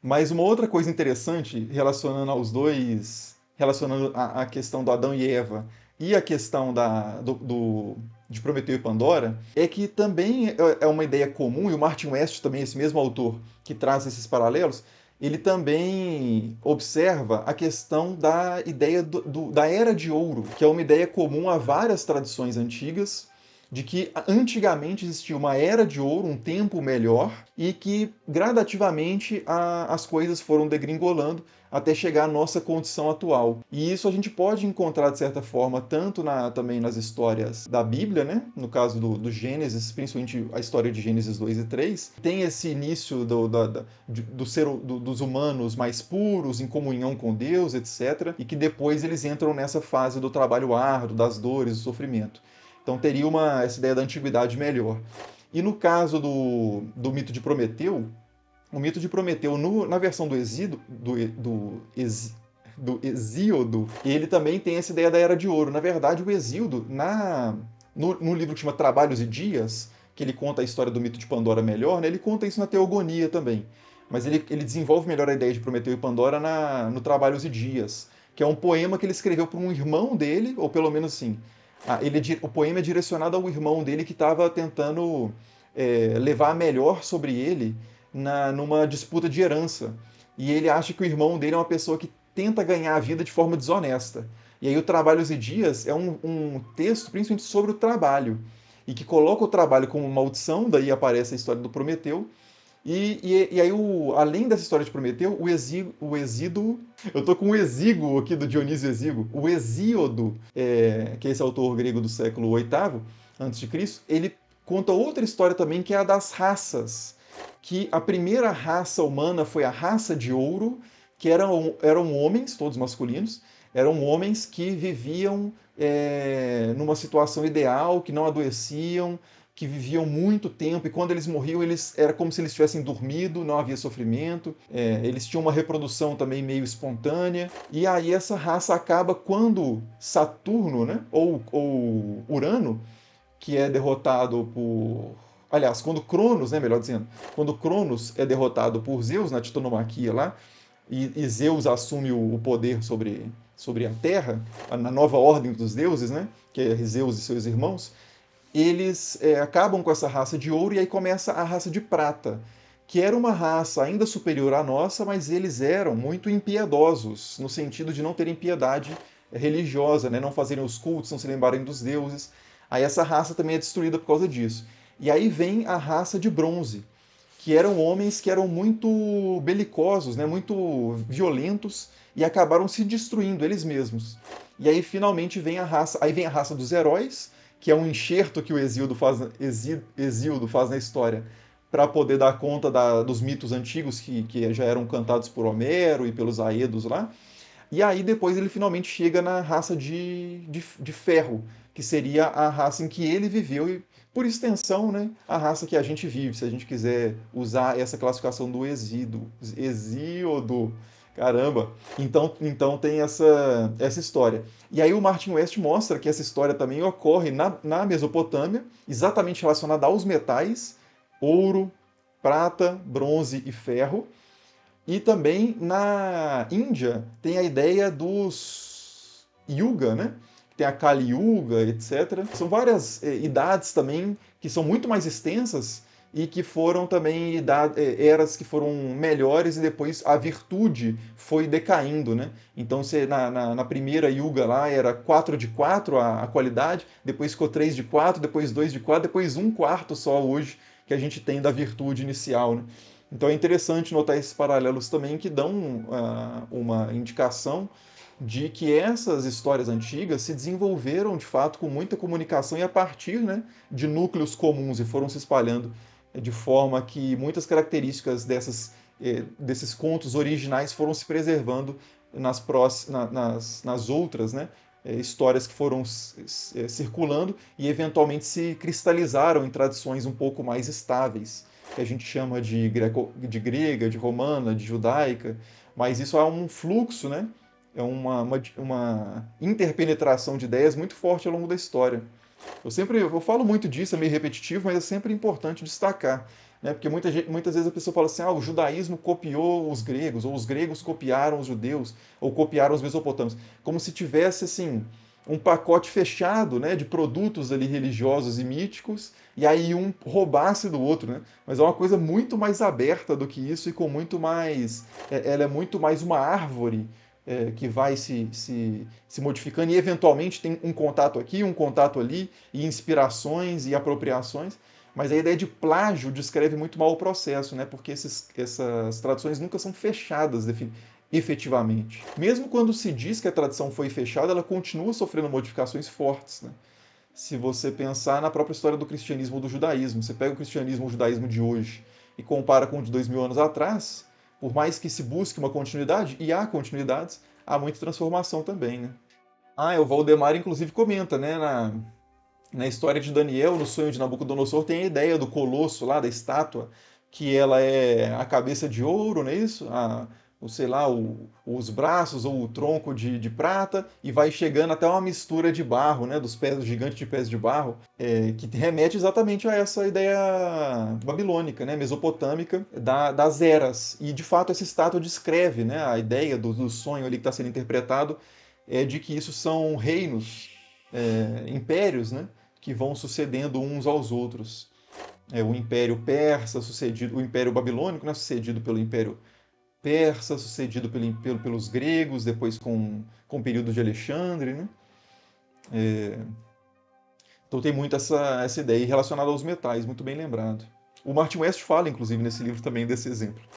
Mas uma outra coisa interessante relacionando aos dois, relacionando a questão do Adão e Eva e a questão de Prometeu e Pandora, é que também é uma ideia comum, e o Martin West também, esse mesmo autor que traz esses paralelos, ele também observa a questão da ideia da Era de Ouro, que é uma ideia comum a várias tradições antigas, de que antigamente existia uma era de ouro, um tempo melhor, e que gradativamente as coisas foram degringolando até chegar à nossa condição atual. E isso a gente pode encontrar, de certa forma, tanto também nas histórias da Bíblia, né? No caso do Gênesis, principalmente a história de Gênesis 2 e 3, tem esse início dos humanos mais puros, em comunhão com Deus, etc., e que depois eles entram nessa fase do trabalho árduo, das dores, do sofrimento. Então teria essa ideia da antiguidade melhor. E no caso do mito de Prometeu, o mito de Prometeu, na versão do Hesíodo, ele também tem essa ideia da Era de Ouro. Na verdade, o Hesíodo, no livro que chama Trabalhos e Dias, que ele conta a história do mito de Pandora melhor, né, ele conta isso na Teogonia também. Mas ele desenvolve melhor a ideia de Prometeu e Pandora no Trabalhos e Dias, que é um poema que ele escreveu para um irmão dele, ou pelo menos assim, o poema é direcionado ao irmão dele que estava tentando levar a melhor sobre ele numa disputa de herança. E ele acha que o irmão dele é uma pessoa que tenta ganhar a vida de forma desonesta. E aí o Trabalhos e Dias é um texto principalmente sobre o trabalho, e que coloca o trabalho como maldição, daí aparece a história do Prometeu, e aí, além dessa história de Prometeu, o Exíduo. Eu tô com o Exíguo aqui do Dionísio Exíguo. O Hesíodo, que é esse autor grego do século VIII a.C., ele conta outra história também, que é a das raças. Que a primeira raça humana foi a raça de ouro, que eram homens, todos masculinos, eram homens que viviam numa situação ideal, que não adoeciam, que viviam muito tempo, e quando eles morriam, era como se eles tivessem dormido, não havia sofrimento, eles tinham uma reprodução também meio espontânea, e aí essa raça acaba quando Saturno, né, ou Urano, que é derrotado por... Aliás, quando Cronos, né, melhor dizendo, quando Cronos é derrotado por Zeus na titanomaquia lá, e Zeus assume o poder sobre a Terra, na nova ordem dos deuses, né, que é Zeus e seus irmãos, eles acabam com essa raça de ouro e aí começa a raça de prata, que era uma raça ainda superior à nossa, mas eles eram muito impiedosos, no sentido de não terem piedade religiosa, né? Não fazerem os cultos, não se lembrarem dos deuses. Aí essa raça também é destruída por causa disso. E aí vem a raça de bronze, que eram homens que eram muito belicosos, né? Muito violentos, e acabaram se destruindo eles mesmos. E aí finalmente vem a raça dos heróis, que é um enxerto que o Hesíodo faz na história para poder dar conta dos mitos antigos que já eram cantados por Homero e pelos Aedos lá. E aí depois ele finalmente chega na raça de ferro, que seria a raça em que ele viveu e, por extensão, né, a raça que a gente vive, se a gente quiser usar essa classificação do Hesíodo. Caramba! Então tem essa história. E aí o Martin West mostra que essa história também ocorre na Mesopotâmia, exatamente relacionada aos metais, ouro, prata, bronze e ferro. E também na Índia tem a ideia dos Yuga, né? Tem a Kali Yuga, etc. São várias idades também que são muito mais extensas e que foram também eras que foram melhores e depois a virtude foi decaindo, né? Então na primeira Yuga lá era 4 de 4 a qualidade, depois ficou 3 de 4, depois 2 de 4, depois um quarto só hoje que a gente tem da virtude inicial, né? Então é interessante notar esses paralelos também que dão uma indicação de que essas histórias antigas se desenvolveram de fato com muita comunicação e a partir, né, de núcleos comuns e foram se espalhando de forma que muitas características desses contos originais foram se preservando nas outras, né, histórias que foram circulando e eventualmente se cristalizaram em tradições um pouco mais estáveis, que a gente chama de grega, de romana, de judaica, mas isso é um fluxo, né? É uma interpenetração de ideias muito forte ao longo da história. Eu falo muito disso, é meio repetitivo, mas é sempre importante destacar. né? Porque muitas vezes a pessoa fala assim, o judaísmo copiou os gregos, ou os gregos copiaram os judeus, ou copiaram os mesopotâmios, como se tivesse assim um pacote fechado, né, de produtos ali religiosos e míticos, e aí um roubasse do outro, né? Mas é uma coisa muito mais aberta do que isso e com muito mais, ela é muito mais uma árvore que vai se modificando e eventualmente tem um contato aqui, um contato ali, e inspirações e apropriações. Mas a ideia de plágio descreve muito mal o processo, né? Porque essas traduções nunca são fechadas efetivamente. Mesmo quando se diz que a tradição foi fechada, ela continua sofrendo modificações fortes, né? Se você pensar na própria história do cristianismo ou do judaísmo, você pega o cristianismo ou o judaísmo de hoje e compara com o de 2000 anos atrás, por mais que se busque uma continuidade, e há continuidades, há muita transformação também, né? O Valdemar inclusive comenta, né, na história de Daniel, no sonho de Nabucodonosor, tem a ideia do colosso lá, da estátua, que ela é a cabeça de ouro, não é isso? Sei lá, os braços ou o tronco de prata, e vai chegando até uma mistura de barro, né? Dos pés, do gigante de pés de barro, que remete exatamente a essa ideia babilônica, né? Mesopotâmica, das eras. E de fato essa estátua descreve, né? A ideia do sonho ali que está sendo interpretado é de que isso são reinos, impérios, né? Que vão sucedendo uns aos outros. O Império Persa, sucedido, o Império Babilônico, né, sucedido pelo Império Persa, sucedido pelos gregos, depois com o período de Alexandre. Né? Então tem muito essa ideia relacionada aos metais, muito bem lembrado. O Martin West fala, inclusive, nesse livro também desse exemplo.